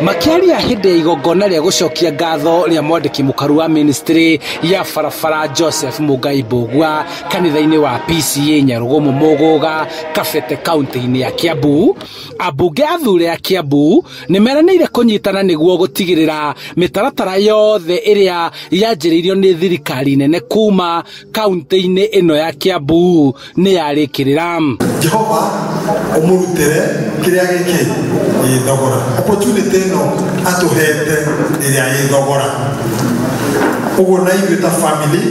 Makiaria hĩndĩ ya igongona rĩa gũcokia ngatho rĩa mwandĩki mũkaru wa ministry ya barabara Joseph Mugai Mbugua kanitha-inĩ wa PCA Nyarugumu Mũgũga Kabete kaũntĩ-inĩ ya Kiambu, ambunge athure a Kiambu nĩmeranĩire kũnyitana nĩguo gũtigĩrĩra mĩtaratara yothe ĩrĩa yanjĩrĩirio nĩ thirikari nene kuuma kaũntĩ-inĩ ĩno ya Kiambu nĩ yarĩkĩrĩra. Jehova umurutire kĩrĩa gĩkĩ thogora opportunity no atuhete ĩrĩa thogora ũguo na ithuĩ ta family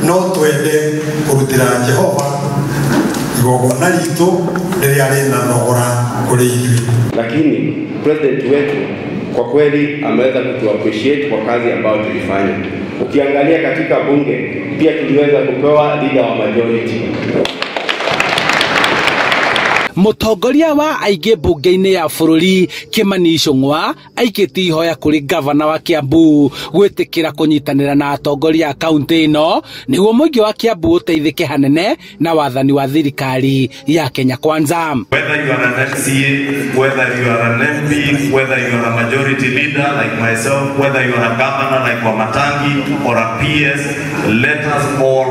no twende kũrutĩra Jehova igongona ritũ rĩrĩa rĩna thogora kũrĩ ithuĩ. Lakini president wetu kwa kweli ameweza kutu appreciate kwa kazi ambayo tulifanya. Ukiangalia katika bunge pia tuliweza kupewa leader wa majority. Mũtongoria wa aingĩ bunge-inĩ ya bũrũri Kimani Icũng'wa aikĩtie ihoya kũrĩ gavana wa Kiambu gwĩtĩkĩra kũnyitanĩra na atongoria a kaũntĩ ĩno nĩguo mũingĩ wa Kiambu ũteithĩke hanene na wathani wa thirikari ya Kenya Kwanza. Whether you are an MCA, whether you are an MP, whether you are a majority leader like myself, whether you are a governor like Wamatangi or a PS, let us all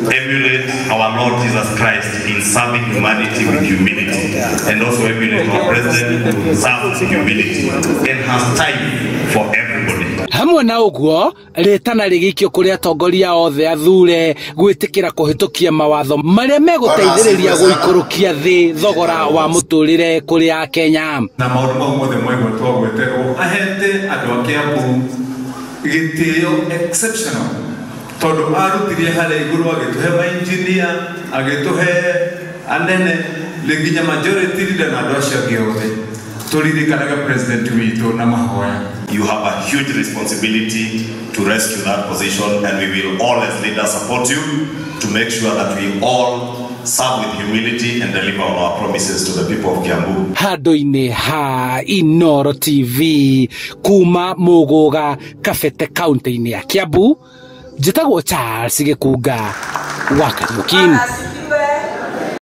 emulate our Lord Jesus Christ in serving humanity with humility. And also emulate our president to serve with humility and has time for everybody. Hamwe na ũguo rĩtana rĩgĩikio kũrĩ atongoria othe athure gwĩtĩkĩra kũhĩtũkia mawatho marĩa megũteithĩrĩria gũikũrũkia thĩ thogora wa mũtũrĩre kũrĩ a Kenya. Na maũndũ mau mothe mwĩgwetwo gwĩterwo ahete andũ a Kiambu gĩtĩo exceptional tondũ arutirie harĩa igũrũ agĩtũhe ma-engineer agĩtũhe anene lenginya majority leader na andũ acio angĩ othe tũririkanaga president witũ na mahoya. You have a huge responsibility to rescue that position, and we will all as leaders support you to make sure that we all serve with humility and deliver on our promises to the people of Kiambu. Handũ-inĩ ha Inooro TV kuuma Mũgũga Kabete kaũntĩ-inĩ ya Kiambu, njĩtagwo Charles Gĩkunga wa Kariũki.